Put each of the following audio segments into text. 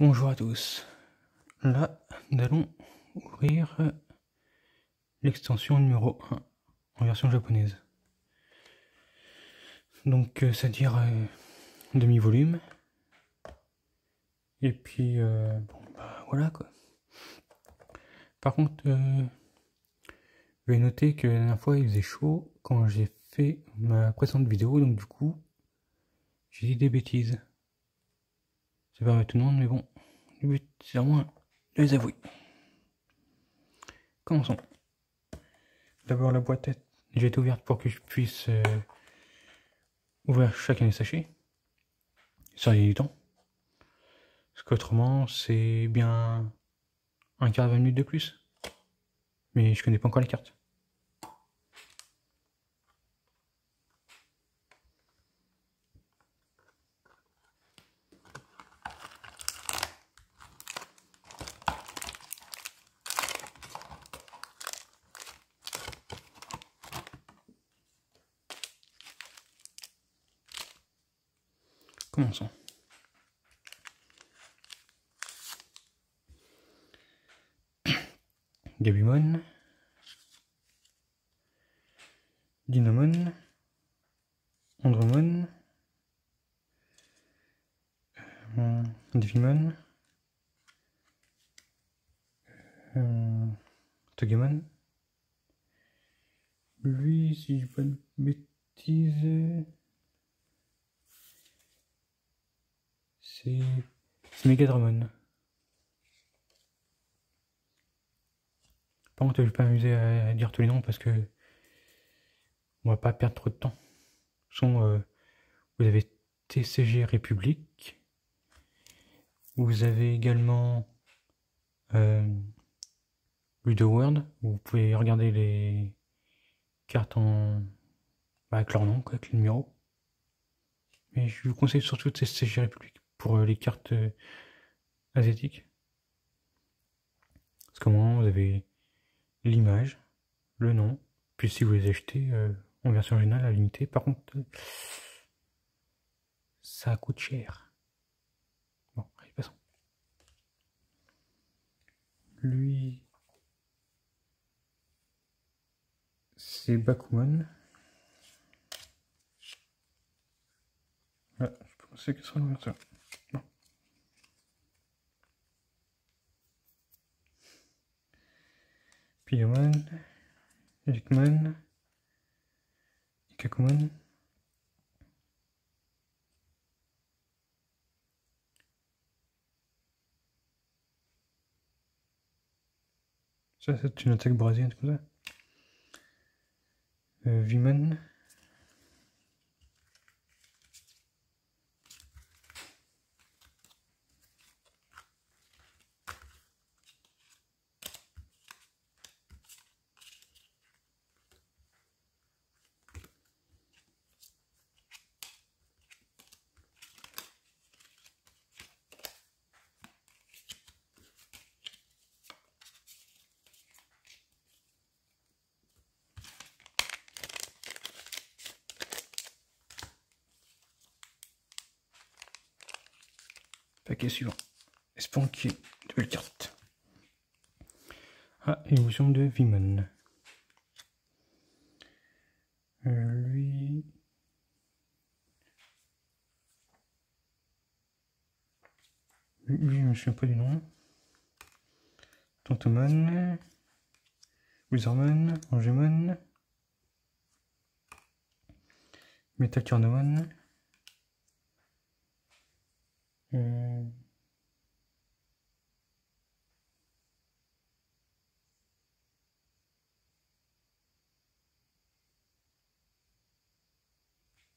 Bonjour à tous. Là, nous allons ouvrir l'extension numéro 1 en version japonaise. Donc, c'est-à-dire demi-volume. Et puis, bon, bah voilà quoi. Par contre, vous avez noté que la dernière fois il faisait chaud quand j'ai fait ma précédente vidéo, donc du coup, j'ai dit des bêtises. C'est pas tout le monde, mais bon, le but c'est au moins de les avouer. Commençons. D'abord la boîte j'ai été ouverte pour que je puisse ouvrir chacun des sachets. Ça y est du temps. Parce qu'autrement, c'est bien un quart de 20 minutes de plus. Mais je connais pas encore les cartes. Commençons. Gabumon, Dinomon, Andromon, Devimon, Togemon. Lui, si je dis pas de bêtises, c'est Megadramon. Par contre, je vais pas m'amuser à dire tous les noms parce que on va pas perdre trop de temps. Vous avez TCG République. Vous avez également Ludo World. Vous pouvez regarder les cartes avec leur nom, avec le numéro. Mais je vous conseille surtout TCG République pour les cartes asiatiques. Parce qu'au moment vous avez l'image, le nom, puis si vous les achetez en version originale à l'unité, par contre ça coûte cher. Bon, allez, passons. Lui, c'est Bakuman. Ah, je pensais que ce serait l'ouverture. Non. Piyomon, Jikman, Ikakumon. Ça, c'est une attaque brésilienne comme ça. Vimon. Paquet suivant. Espérons qu'il y ait de belles cartes. Ah, illusion de Vimon. Lui, je me souviens pas du nom. Tantomon, Wizardmon, Angemon, Metaturnomon,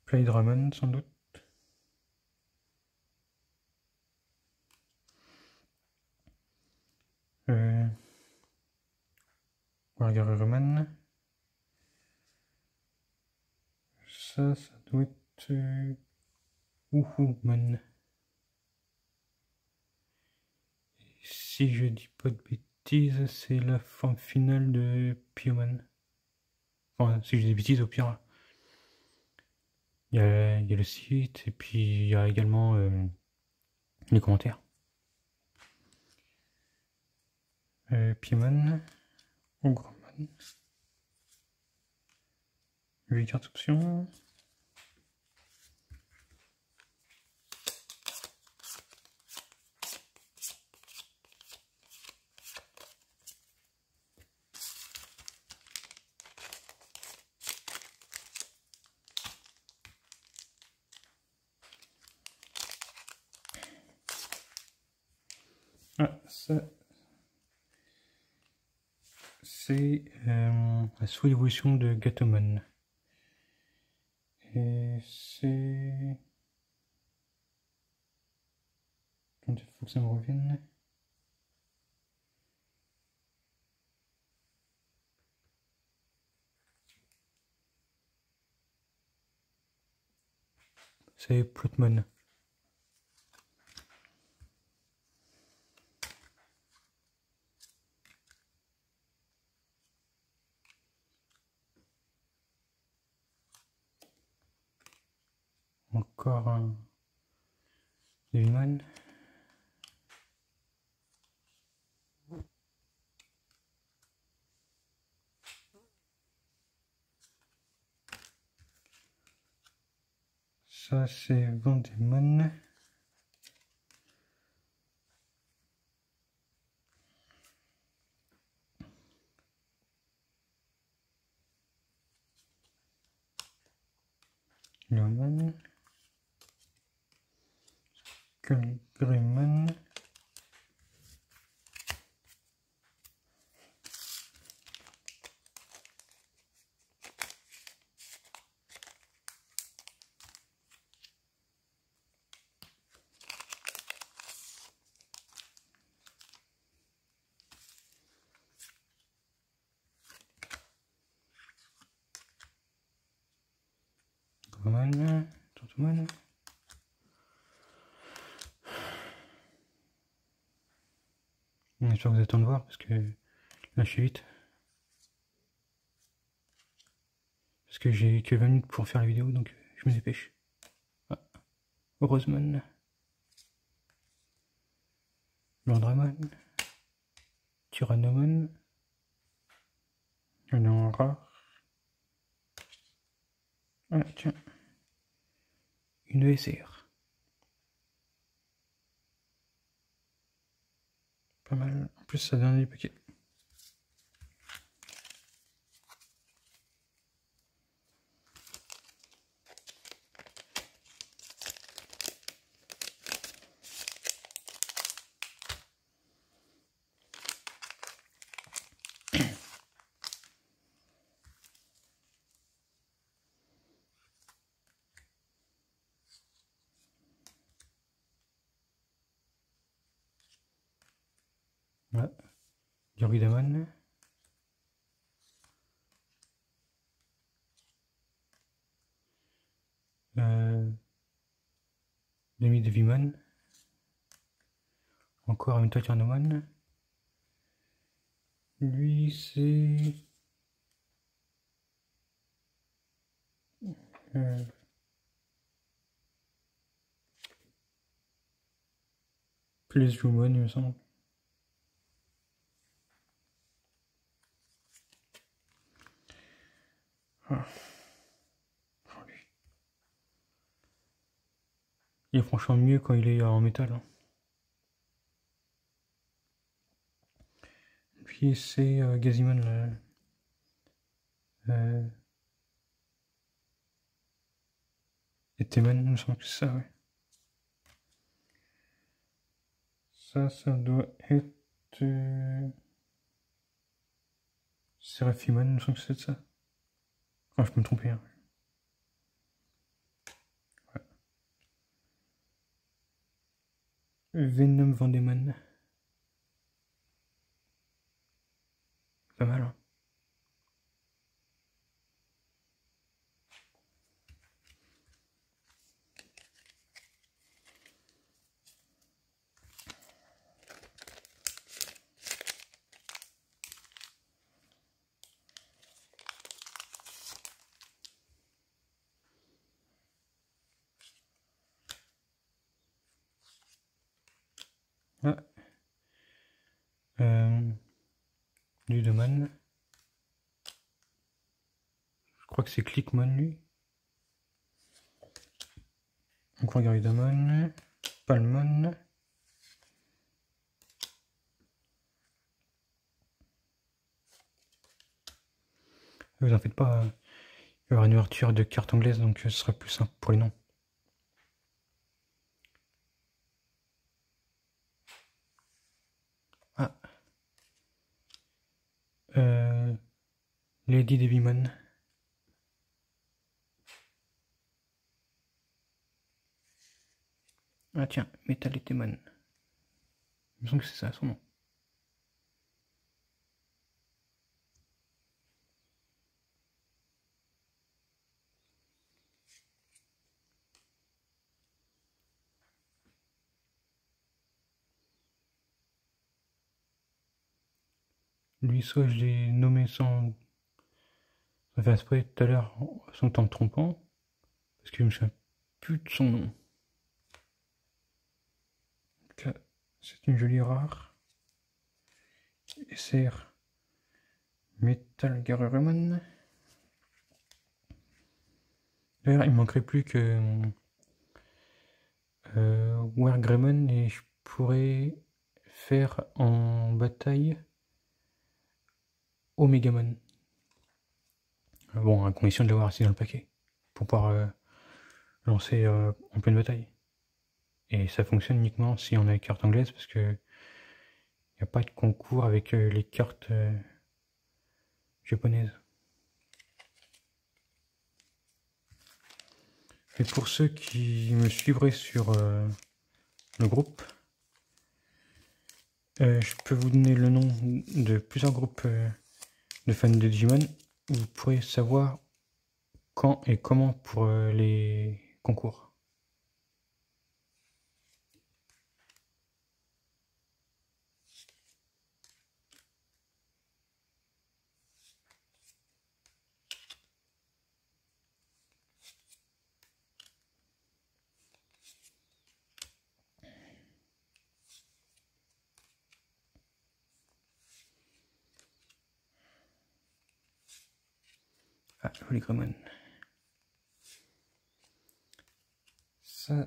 Playdramon sans doute. Wargareromon. Ça doit être Woohoomon. Si je dis pas de bêtises, c'est la forme finale de Piyomon. Enfin, si je dis des bêtises, au pire. Il y a le site, et puis il y a également les commentaires. Piemon, Ogremon, 8 cartes options. Ah, ça, c'est la sous-évolution de Gatomon. Et c'est... Quand il faut que ça me revienne. C'est Plotmon. Encore un Devimon. Ça c'est Vendémon. Leomon. Grimon. Grimon. Tortomon. J'espère que vous attendez de voir parce que là je suis vite. Parce que j'ai que 20 minutes pour faire la vidéo donc je me dépêche. Ah. Rosemon. Landramon. Tyrannomon. Il y en a un rare. Ah tiens. Une ESR. Pas mal. En plus ça donne des paquets. Ouais. Yorudamon. Demi-Devimon. Encore un Tyrannomon. Lui c'est... Plesiomon il me semble. Ah. Oh, lui. Il est franchement mieux quand il est en métal. Hein. Puis c'est Gazimon. Et Temon, il me semble que c'est ça, ouais. Ça doit être... Seraphimon, il me semble que c'est ça. Enfin, je peux me tromper. Hein. Ouais. Venom Vendémon. Pas mal, hein. Ah. du domaine. Je crois que c'est Clickmon lui. Donc regarde domaine, Palmon. Vous en faites pas, il va y avoir une ouverture de carte anglaise, donc ce sera plus simple pour les noms. Ah. Lady Devimon. Ah tiens, Metal Etemon. Il me semble que c'est ça son nom. Lui, soit je l'ai nommé sans faire exprès tout à l'heure, sans temps trompant, parce que je me souviens plus de son nom. C'est une jolie rare. SR Metal Garurumon. D'ailleurs, il me manquerait plus que Wargreymon et je pourrais faire en bataille Omegamon. Bon, à condition de l'avoir assis dans le paquet pour pouvoir lancer en pleine bataille. Et ça fonctionne uniquement si on a les cartes anglaises parce que il n'y a pas de concours avec les cartes japonaises. Et pour ceux qui me suivraient sur le groupe, je peux vous donner le nom de plusieurs groupes de fans de Digimon. Vous pourrez savoir quand et comment pour les concours. Ah, Holy Greymon. Ça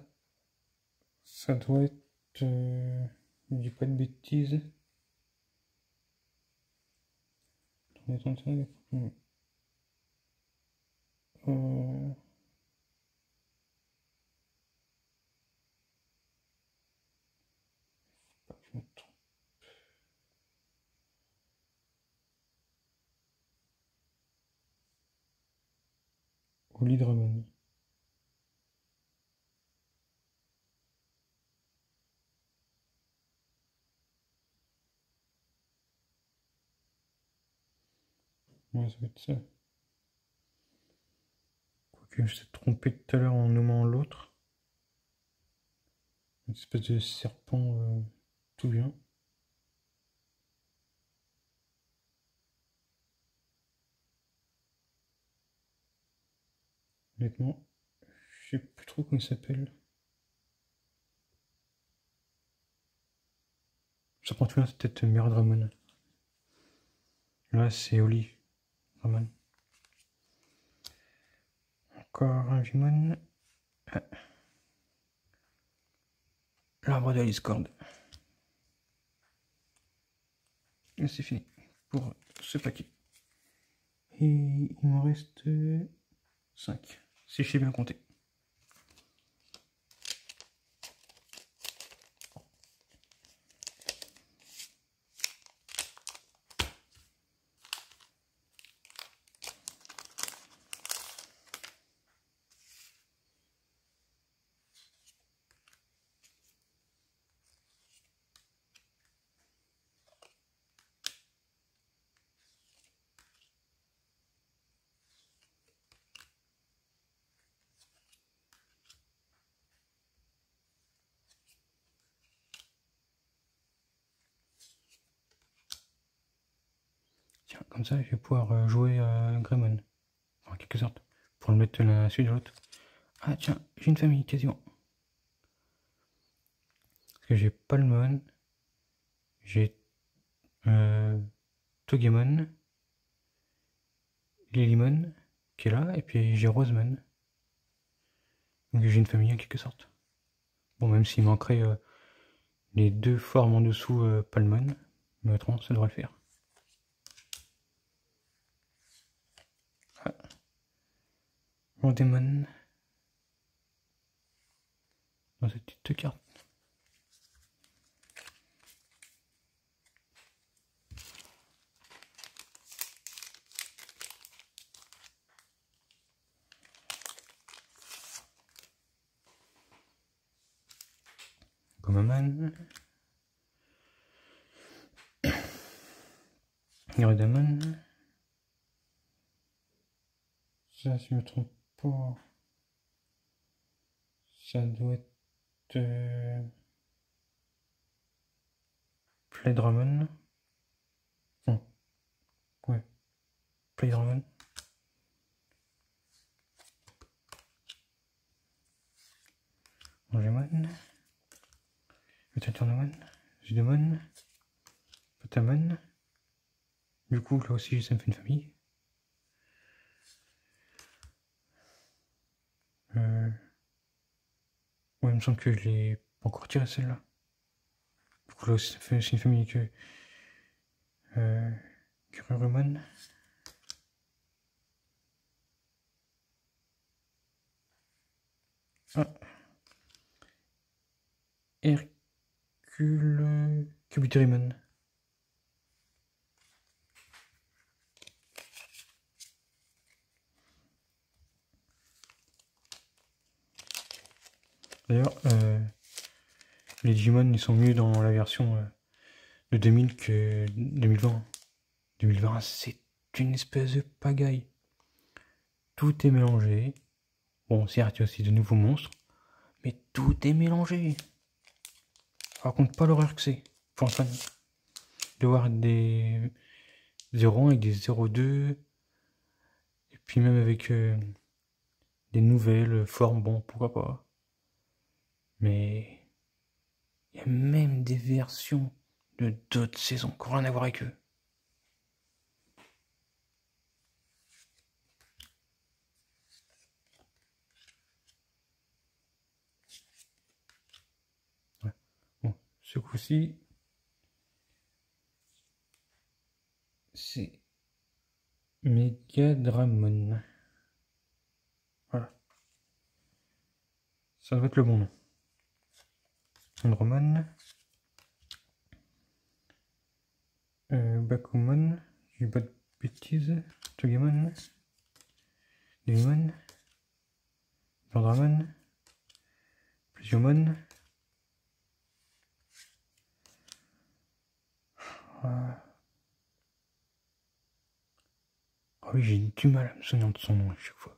doit être... je dis pas de bêtises. Holy Greymon. Ouais, ça va être ça. Quoique je t'ai trompé tout à l'heure en nommant l'autre. Une espèce de serpent tout bien. Honnêtement, je sais plus trop comment il s'appelle. Serpent tout bien, c'est peut-être Miradramon. Là, c'est Holy Greymon. Encore un Vimon. Ah. L'arbre de la discorde. Et c'est fini pour ce paquet. Et il m'en reste 5, si je sais bien compter. Tiens, comme ça, je vais pouvoir jouer à Greymon. En quelque sorte. Pour le mettre l'un dessus de l'autre. Ah tiens, j'ai une famille quasiment. Parce que j'ai Palmon. J'ai Togemon, Lilymon qui est là, et puis j'ai Rosemon. Donc j'ai une famille en quelque sorte. Bon, même s'il manquerait les deux formes en dessous Palmon, mais autrement ça devrait le faire. Ah. Rondemon dans cette petite carte. Gomaman, Gyrodamon, ça si je me trompe pas, ça doit être Playdramon, non, ouais, Playdramon, Angemon, Metaturnomon, Zudemon, Potamon. Du coup, là aussi, ça me fait une famille. Ouais, il me semble que je l'ai pas encore tiré celle-là. Du coup, là aussi, c'est une famille que. Kururumon. Ah. Hercule. Kabuterimon. D'ailleurs, les Digimon ils sont mieux dans la version de 2000 que 2020. 2020 c'est une espèce de pagaille. Tout est mélangé. Bon, certes, il y a aussi de nouveaux monstres, mais tout est mélangé. Raconte pas l'horreur que c'est pour un fan. De voir des 0 avec des 0,2 et puis même avec des nouvelles formes, bon, pourquoi pas. Mais il y a même des versions de d'autres saisons qui n'ont rien à voir avec eux. Ouais. Bon, ce coup-ci, c'est Megadramon. Voilà. Ça doit être le bon nom. Andromon. Bakumon. Je dis pas de bêtises. Togemon. Devimon. Vandramon. Plesiomon. Ah oui, j'ai du mal à me souvenir de son nom à chaque fois.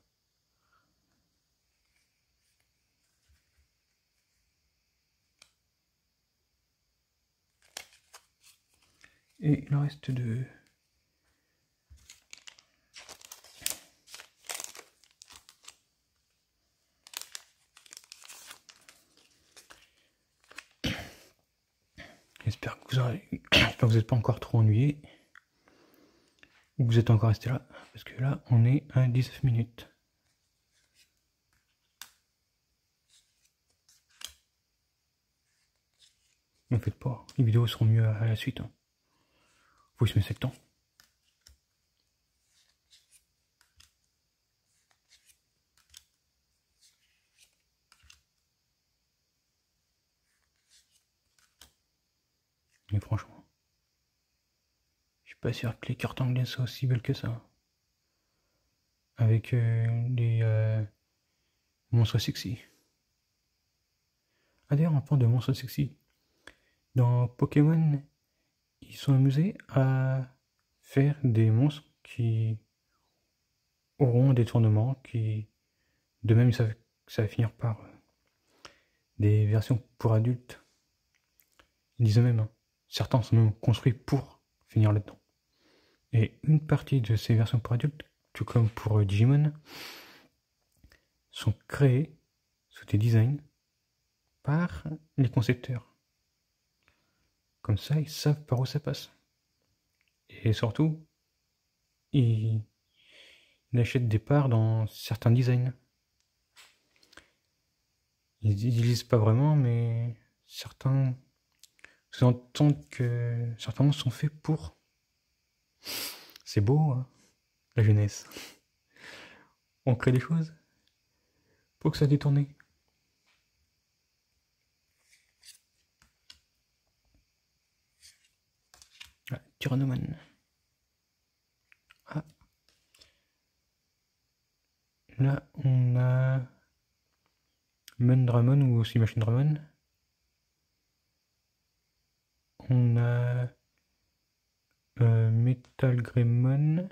Et il en reste deux. J'espère que vous n'êtes pas encore trop ennuyé. Ou que vous êtes encore resté là. Parce que là, on est à 19 minutes. N'en faites pas, les vidéos seront mieux à la suite. Hein. Faut se mettre le temps. Mais franchement, je suis pas sûr que les cartes anglaises soient aussi belles que ça. Avec les monstres sexy. Ah d'ailleurs, en parlant de monstres sexy, dans Pokémon, ils sont amusés à faire des monstres qui auront des tournements, qui de même ça va finir par des versions pour adultes. Ils disent même, hein, certains sont même construits pour finir là-dedans. Et une partie de ces versions pour adultes, tout comme pour Digimon, sont créées sous des designs par les concepteurs. Comme ça, ils savent par où ça passe. Et surtout, il achète des parts dans certains designs. Ils disent pas vraiment, mais certains sous-entendent que certains mots sont faits pour. C'est beau, hein, la jeunesse. On crée des choses pour que ça détourne. Ah, Tyrannoman. Ah. Là, on a Mundramon ou aussi Machine Dramon. On a Metal Greymon.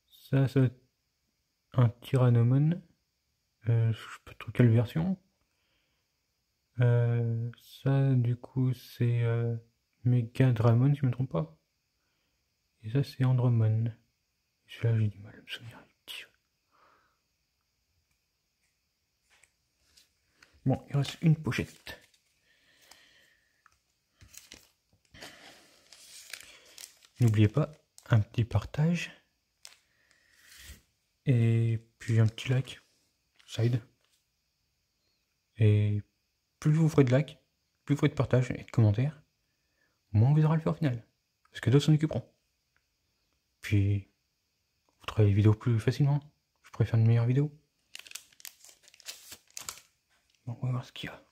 Ça c'est un Tyrannomon. Je sais pas trop quelle version. Ça, du coup, c'est Megadramon, si je me trompe pas. Et ça, c'est Andromon. Celui-là, j'ai du mal à me souvenir. Bon, il reste une pochette. N'oubliez pas, un petit partage. Et puis un petit like. Side. Et plus vous ferez de likes, plus vous ferez de partage et de commentaires, moins vous aurez à le faire au final. Parce que d'autres s'en occuperont. Puis, vous trouverez les vidéos plus facilement. Je pourrais faire une meilleure vidéo. Bon, on va voir ce qu'il y a.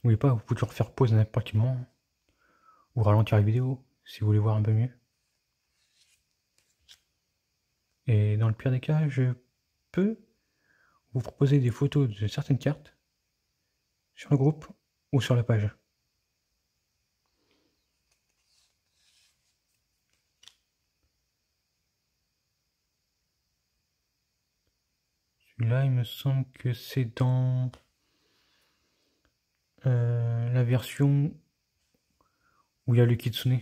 N'oubliez pas, vous pouvez toujours faire pause à n'importe quel moment. Ou ralentir la vidéo, si vous voulez voir un peu mieux. Et dans le pire des cas, je peux vous proposer des photos de certaines cartes sur le groupe ou sur la page. Celui-là, il me semble que c'est dans la version où il y a le Kitsune.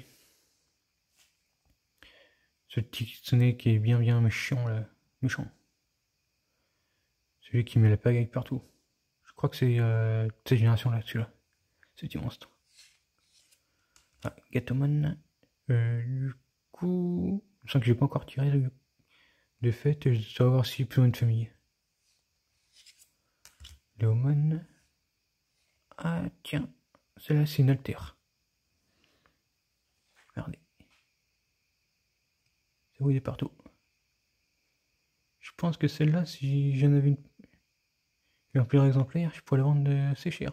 Ce petit Kitsune qui est bien méchant là. Méchant. Celui qui met la pagaille partout. Je crois que c'est cette génération là, celui-là. Ce petit monstre. Ah, Gatomon. Du coup, je sens que j'ai pas encore tiré de fait. Je dois voir si plus une famille. Léomon. Ah tiens, celle-là c'est une Alter. Regardez. Ça vous est partout. Je pense que celle-là, si j'en avais un plus exemplaire, je pourrais la vendre assez cher.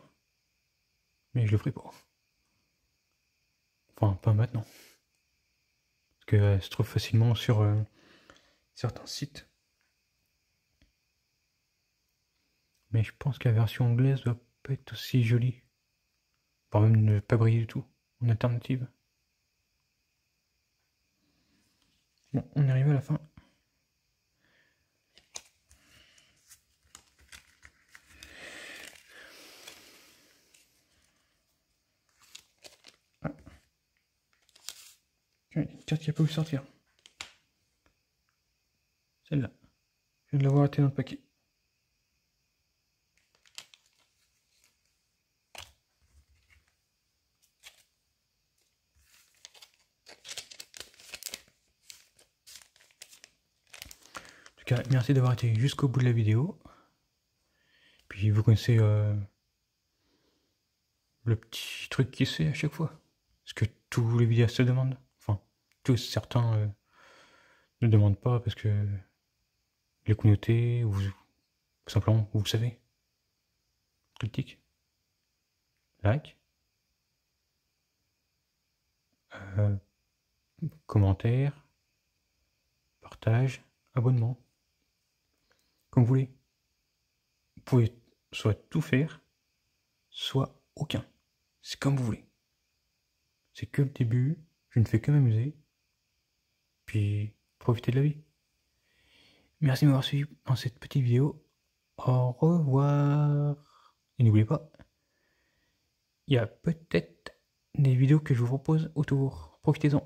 Mais je le ferai pas. Enfin, pas maintenant. Parce qu'elle se trouve facilement sur certains sites. Mais je pense que la version anglaise doit pas être aussi jolie. Voire même ne pas briller du tout. En alternative. Bon, on est arrivé à la fin. Ah. Une carte qui a pas où sortir. Celle-là. Je viens de l'avoir été dans le paquet. En tout cas, merci d'avoir été jusqu'au bout de la vidéo. Puis vous connaissez le petit truc qui se fait à chaque fois. Ce que tous les vidéastes se demandent. Enfin, tous certains ne demandent pas parce que les communautés, ou simplement, vous le savez. Critique. Like. Commentaire. Partage. Abonnement. Comme vous voulez. Vous pouvez soit tout faire, soit aucun. C'est comme vous voulez. C'est que le début, je ne fais que m'amuser. Puis profiter de la vie. Merci de m'avoir suivi dans cette petite vidéo. Au revoir. Et n'oubliez pas, il y a peut-être des vidéos que je vous propose autour. Profitez-en.